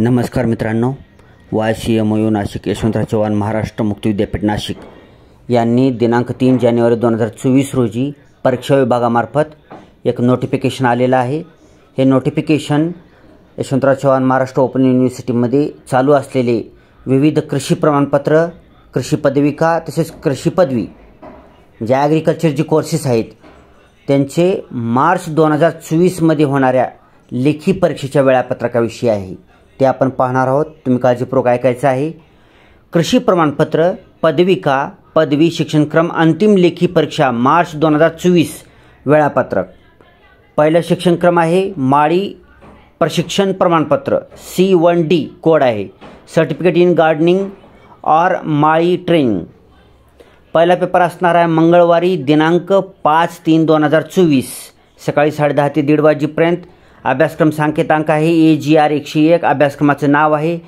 नमस्कार मित्रांनो, YCMOU नाशिक यशवंतराव चव्हाण महाराष्ट्र मुक्त विद्यापीठ नाशिक यांनी दिनांक 3 जानेवारी 2024 रोजी परीक्षा विभागामार्फत एक नोटिफिकेशन आलेलं आहे। हे नोटिफिकेशन यशवंतराव चव्हाण महाराष्ट्र ओपन युनिव्हर्सिटीमध्ये चालू असलेले विविध कृषी प्रमाणपत्र, कृषी पदविका तसेच कृषी पदवी जे ॲग्रिकल्चरचे कोर्सेस आहेत त्यांचे मार्च 2024 मध्ये होणाऱ्या लेखी परीक्षेच्या वेळापत्रकाविषयी आहे ते आपण पाहणार आहोत। तुम्ही काळजीपूर्वक ऐकायचं आहे। कृषी प्रमाणपत्र, पदविका, पदवी शिक्षणक्रम अंतिम लेखी परीक्षा मार्च 2024 वेळापत्रक। पहिला शिक्षणक्रम आहे माळी प्रशिक्षण प्रमाणपत्र C1D कोड आहे, सर्टिफिकेट इन गार्डनिंग और माळी ट्रेनिंग। पहिला पेपर असणार आहे मंगळवारी दिनांक 5/3/2024 सकाळी 10:30 ते 1:30 वाजेपर्यंत। अभ्यासक्रम सांकेतांक आहे AGR 101। अभ्यासक्रमाचं नाव आहे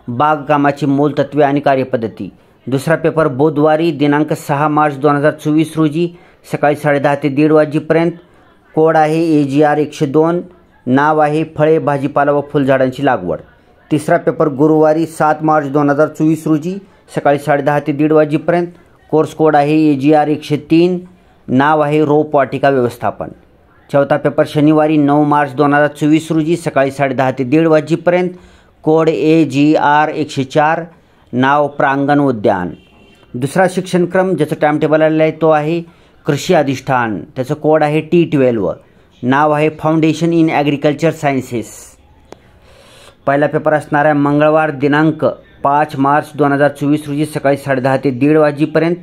बागकामाची मूलतत्वे आणि कार्यपद्धती। दुसरा पेपर बुधवारी दिनांक 6 मार्च 2024 रोजी सकाळी 10:30 ते 1:30 वाजेपर्यंत। कोड आहे AGR 102। नाव आहे फळे, भाजीपाला व फुलझाडांची लागवड। तिसरा पेपर गुरुवारी 7 मार्च 2024 रोजी सकाळी 10:30 ते 1:30 वाजेपर्यंत। कोर्स कोड आहे AGR 103। नाव आहे रोप वाटिका व्यवस्थापन। चौथा पेपर शनिवारी 9 मार्च 2024 रोजी सकाळी 10:30 ते 1:30 वाजेपर्यंत। Code AGR 104। नाव प्रांगण उद्यान। दुसरा शिक्षणक्रम ज्याचं टाइमटेबल आलेलं आहे तो आहे कृषी अधिष्ठान, त्याचं कोड आहे T12। नाव आहे फाउंडेशन इन ॲग्रिकल्चर सायन्सेस। पहिला पेपर असणार आहे मंगळवार दिनांक 5 मार्च 2024 रोजी सकाळी 10:30 ते 1:30 वाजेपर्यंत।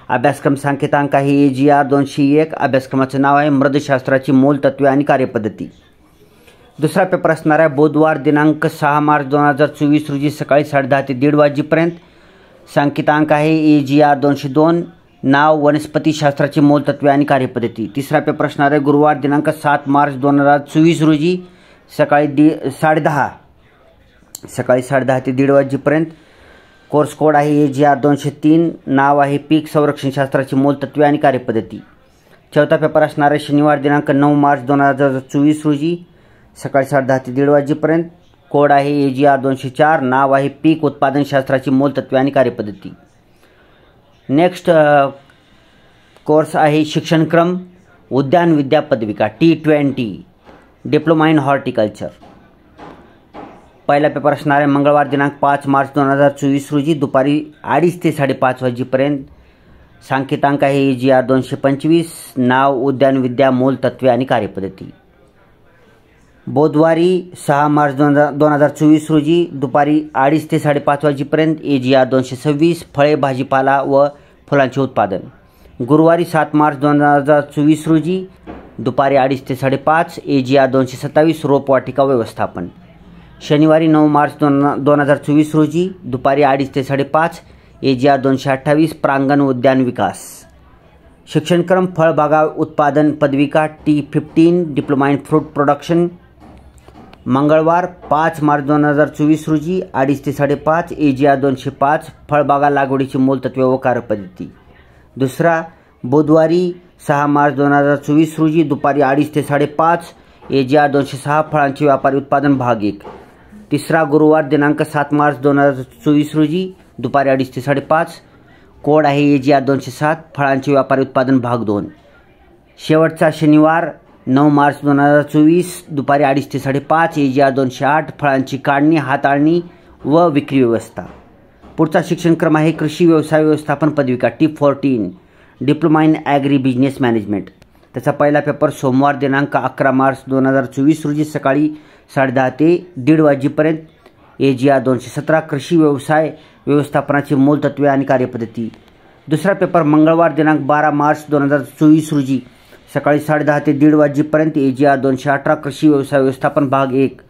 अभ्यासक्रम सांकेतांक आहे AGR 201। अभ्यासक्रमाचं नाव आहे मृदशास्त्राची मूलतत्वे आणि कार्यपद्धती। दुसरा पेपर असणार आहे बुधवार दिनांक 6 मार्च 2024 रोजी सकाळी 10:30 ते 1:30 वाजेपर्यंत। सांकेतांक आहे AGR 202। नाव वनस्पतीशास्त्राची मूलतत्वे आणि कार्यपद्धती। तिसरा पेपर असणार आहे गुरुवार दिनांक 7 मार्च 2024 रोजी सकाळी 10:30 ते 1:30 वाजेपर्यंत। कोर्स कोड आहे AGR 203। नाव आहे पीक संरक्षणशास्त्राची मूलतत्वे आणि कार्यपद्धती। चौथा पेपर असणार आहे शनिवार दिनांक 9 मार्च 2024 रोजी सकाळी 10:30 ते 1:30 वाजेपर्यंत। कोड आहे AGR 204। नाव आहे पीक उत्पादनशास्त्राची मूलतत्वे आणि कार्यपद्धती। नेक्स्ट कोर्स आहे शिक्षणक्रम उद्यान विद्या पदविका T20 डिप्लोमा इन हॉर्टिकल्चर। पहिला पेपर असणार आहे मंगळवार दिनांक 5 मार्च 2024 रोजी दुपारी 2:30 ते 5:30 वाजेपर्यंत। सांकेतांक आहे AGR 225। नाव उद्यान विद्या मूलतत्वे आणि कार्यपद्धती। बुधवारी 6 मार्च 2024 रोजी दुपारी 2:30 ते 5:30 वाजेपर्यंत AGR 226 फळे, भाजीपाला व फुलांचे उत्पादन। गुरुवारी 7 मार्च 2024 रोजी दुपारी 2:30 ते 5:30 AGR 227 रोपवाटिका व्यवस्थापन। शनिवारी 9 मार्च 2024 रोजी दुपारी 2:30 ते 5:30 AGR 228 प्रांगण उद्यान विकास। शिक्षणक्रम फळबागा उत्पादन पदविका T15 diploma in fruit production. मंगळवार 5 मार्च 2024 रोजी 2:30 ते 5:30 AGR 205 फळबागा लागवडीची मूलतत्वे व कार्यपद्धती। दुसरा बुधवारी 6 मार्च 2024 रोजी दुपारी 2:30 ते 5:30 AGR 206 फळांचे व्यापारी उत्पादन भाग 1। तिसरा गुरुवार दिनांक 7 मार्च 2024 रोजी दुपारी 2:30 ते 5:30 कोड आहे AGR 207 फळांचे व्यापारी उत्पादन भाग 2। शेवटचा शनिवार 9 मार्च 2024 दुपारी 2:30 ते 5:30 AGR 208 फळांची काढणी, हाताळणी व विक्री व्यवस्था। पुढचा शिक्षणक्रम आहे कृषी व्यवसाय व्यवस्थापन पदविका T14 diploma in agri business management. त्याचा पहिला पेपर सोमवार दिनांक 11 मार्च 2024 रोजी सकाळी 10:30 ते 1:30 वाजेपर्यंत। AGR 217 कृषी व्यवसाय व्यवस्थापनाची मूलतत्वे आणि कार्यपद्धती। दुसरा पेपर मंगळवार दिनांक 12 मार्च 2024 रोजी सकाळी 10:30 ते 1:30 वाजेपर्यंत AGR 218 कृषी व्यवसाय व्यवस्थापन भाग 1।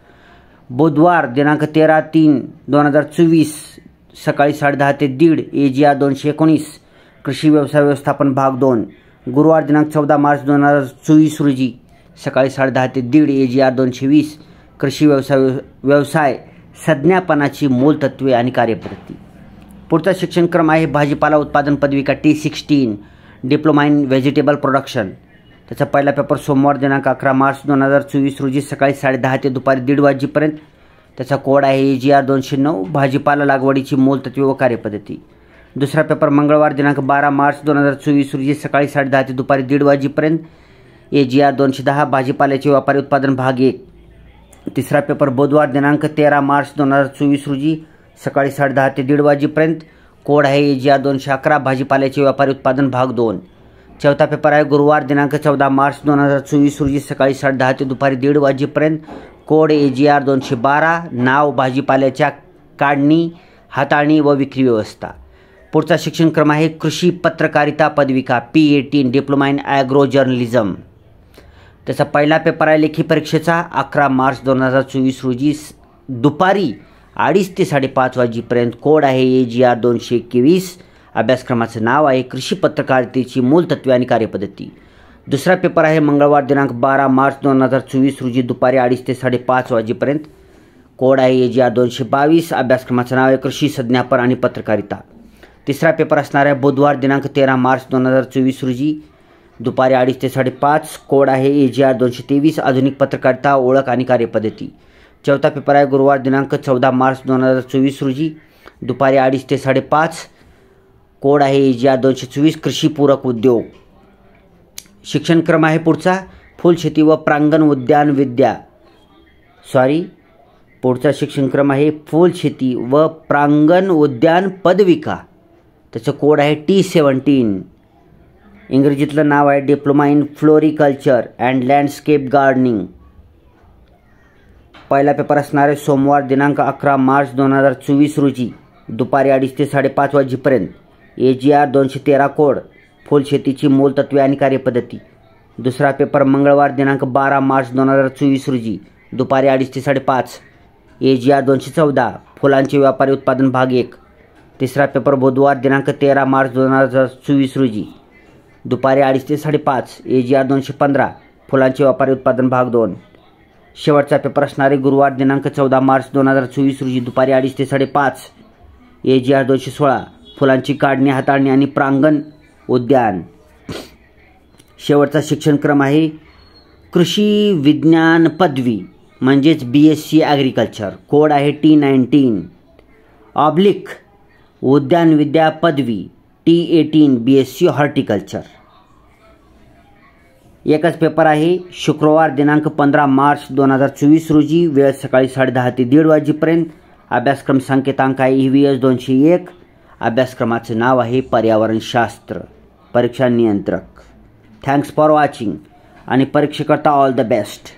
बुधवार दिनांक 13/3/2024 सकाळी 10:30 ते 1:30 AGR 219 कृषी व्यवसाय व्यवस्थापन भाग 2। गुरुवार दिनांक 14 मार्च 2024 रोजी सकाळी 10:30 ते 1:30 AGR 220 कृषी व्यवसाय संज्ञापनाची मूलतत्वे आणि कार्यपद्धती। पुढचा शिक्षणक्रम आहे भाजीपाला उत्पादन पदविका T16 diploma in vegetable production. त्याचा पहिला पेपर सोमवार दिनांक 11 मार्च 2024 रोजी सकाळी 10:30 ते दुपारी 1:30 वाजेपर्यंत। त्याचा कोड आहे AGR 209 भाजीपाला लागवडीची मूलतत्वे व कार्यपद्धती. दुसरा पेपर मंगळवार दिनांक 12 मार्च 2024 रोजी सकाळी 10:30 ते दुपारी 1:30 वाजेपर्यंत AGR 210 भाजीपाल्याचे व्यापारी उत्पादन भाग 1. तिसरा पेपर बुधवार दिनांक 13 मार्च 2024 रोजी सकाळी 10:30 ते 1:30 वाजेपर्यंत कोड आहे AGR 211 भाजीपाल्याचे व्यापारी उत्पादन भाग 2. चौथा पेपर आहे गुरुवार दिनांक 14 मार्च 2024 रोजी सकाळी 10:30 ते दुपारी 1:30 वाजेपर्यंत कोड AGR 212 नाव भाजीपाल्याच्या काढणी, हाताळणी व विक्री व्यवस्था. पुढचा शिक्षणक्रम आहे कृषी पत्रकारिता पदविका P18 diploma in agro journalism. त्याचा पहिला पेपर आहे लेखी परीक्षेचा 11 मार्च 2024 रोजी दुपारी 2:30 ते 5:30 वाजेपर्यंत कोड आहे AGR 221. अभ्यासक्रमाचं नाव आहे कृषी पत्रकारितेची मूलतत्वे आणि कार्यपद्धती. दुसरा पेपर आहे मंगळवार दिनांक 12 मार्च 2024 रोजी दुपारी 2:30 ते 5:30 वाजेपर्यंत कोड आहे AGR 222. अभ्यासक्रमाचं नाव आहे कृषी संज्ञापन आणि पत्रकारिता. तिसरा पेपर असणार आहे बुधवार दिनांक 13 मार्च 2024 रोजी दुपारी 2:30 ते 5:30 कोड आहे AGR 223 आधुनिक पत्रकारिता ओळख आणि कार्यपद्धती. चौथा पेपर आहे गुरुवार दिनांक 14 मार्च 2024 रोजी दुपारी 2:30 ते 5:30 कोड आहे AGR 224 कृषीपूरक उद्योग. शिक्षणक्रम आहे पुढचा फुलशेती व प्रांगण उद्यान विद्या पुढचा शिक्षणक्रम आहे फुलशेती व प्रांगण उद्यान पदविका. त्याचं कोड आहे T17. इंग्रजीतलं नाव आहे diploma in floriculture and landscape gardening. पहिला पेपर असणार आहे सोमवार दिनांक 11 मार्च 2024 रोजी दुपारी 2:30 ते 5:30 वाजेपर्यंत AGR 213 कोड फुलशेतीची मूलतत्वे आणि कार्यपद्धती. दुसरा पेपर मंगळवार दिनांक 12 मार्च 2024 रोजी दुपारी 2:30 ते 5:30 AGR 214 फुलांचे व्यापारी उत्पादन भाग 1. तिसरा पेपर बुधवार दिनांक 13 मार्च 2024 रोजी दुपारी 2:30 ते 5:30 AGR 215 फुलांचे व्यापारी उत्पादन भाग 2. शेवटचा पेपर असणारे गुरुवार दिनांक 14 मार्च 2024 रोजी दुपारी 2:30 ते 5:30 AGR 216 फुलांची काढणी, हाताळणी आणि प्रांगण उद्यान. शेवटचा शिक्षणक्रम आहे कृषी विज्ञान पदवी म्हणजेच BSc ॲग्रिकल्चर. कोड आहे T19 ऑब्लिक उद्यानविद्या पदवी T18 BSc हॉर्टिकल्चर. एकच पेपर आहे शुक्रवार दिनांक 15 मार्च 2024 रोजी वेळ सकाळी 10:30 ते 1:30 वाजेपर्यंत. अभ्यासक्रम संकेतांक आहे EVS 201. अभ्यासक्रमाचं नाव आहे पर्यावरणशास्त्र. परीक्षा नियंत्रक. थँक्स फॉर वॉचिंग आणि परीक्षेकरता ऑल द बेस्ट.